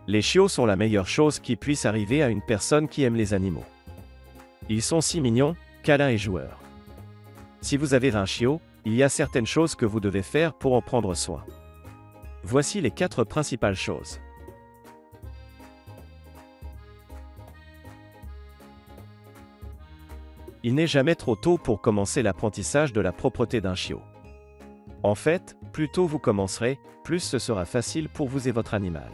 Les chiots sont la meilleure chose qui puisse arriver à une personne qui aime les animaux. Ils sont si mignons, câlins et joueurs. Si vous avez un chiot, il y a certaines choses que vous devez faire pour en prendre soin. Voici les 4 principales choses. Il n'est jamais trop tôt pour commencer l'apprentissage de la propreté d'un chiot. En fait, plus tôt vous commencerez, plus ce sera facile pour vous et votre animal.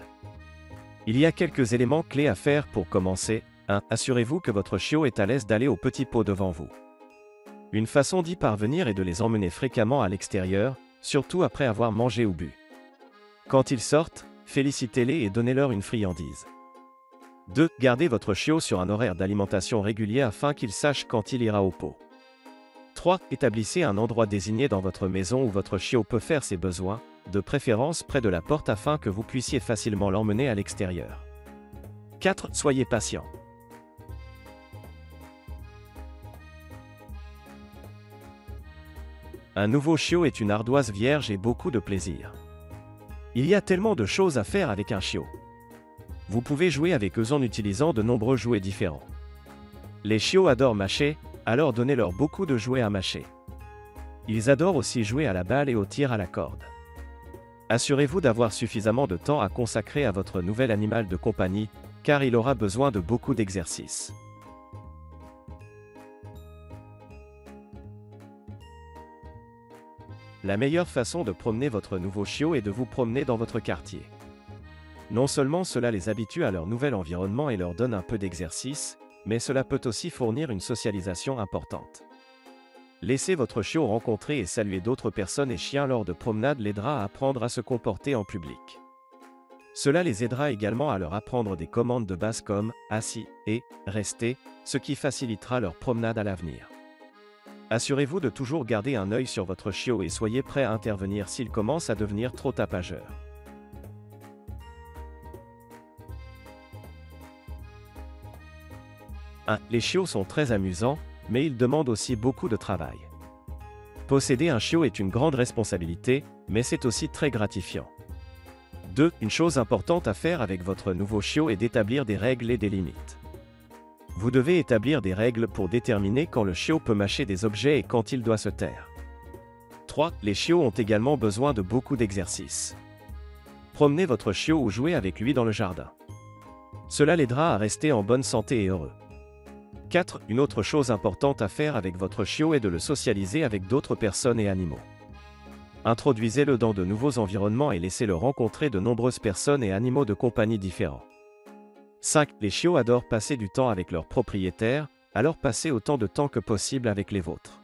Il y a quelques éléments clés à faire pour commencer. 1. Assurez-vous que votre chiot est à l'aise d'aller au petit pot devant vous. Une façon d'y parvenir est de les emmener fréquemment à l'extérieur, surtout après avoir mangé ou bu. Quand ils sortent, félicitez-les et donnez-leur une friandise. 2. Gardez votre chiot sur un horaire d'alimentation régulier afin qu'il sache quand il ira au pot. 3. Établissez un endroit désigné dans votre maison où votre chiot peut faire ses besoins, de préférence près de la porte afin que vous puissiez facilement l'emmener à l'extérieur. 4. Soyez patient. Un nouveau chiot est une ardoise vierge et beaucoup de plaisir. Il y a tellement de choses à faire avec un chiot. Vous pouvez jouer avec eux en utilisant de nombreux jouets différents. Les chiots adorent mâcher, alors donnez-leur beaucoup de jouets à mâcher. Ils adorent aussi jouer à la balle et au tir à la corde. Assurez-vous d'avoir suffisamment de temps à consacrer à votre nouvel animal de compagnie, car il aura besoin de beaucoup d'exercices. La meilleure façon de promener votre nouveau chiot est de vous promener dans votre quartier. Non seulement cela les habitue à leur nouvel environnement et leur donne un peu d'exercice, mais cela peut aussi fournir une socialisation importante. Laissez votre chiot rencontrer et saluer d'autres personnes et chiens lors de promenades l'aidera à apprendre à se comporter en public. Cela les aidera également à leur apprendre des commandes de base comme « assis » et « rester », ce qui facilitera leur promenade à l'avenir. Assurez-vous de toujours garder un œil sur votre chiot et soyez prêt à intervenir s'il commence à devenir trop tapageur. Les chiots sont très amusants, mais ils demandent aussi beaucoup de travail. Posséder un chiot est une grande responsabilité, mais c'est aussi très gratifiant. 2. Une chose importante à faire avec votre nouveau chiot est d'établir des règles et des limites. Vous devez établir des règles pour déterminer quand le chiot peut mâcher des objets et quand il doit se taire. 3. Les chiots ont également besoin de beaucoup d'exercices. Promenez votre chiot ou jouez avec lui dans le jardin. Cela l'aidera à rester en bonne santé et heureux. 4. Une autre chose importante à faire avec votre chiot est de le socialiser avec d'autres personnes et animaux. Introduisez-le dans de nouveaux environnements et laissez-le rencontrer de nombreuses personnes et animaux de compagnie différents. 5. Les chiots adorent passer du temps avec leurs propriétaires, alors passez autant de temps que possible avec les vôtres.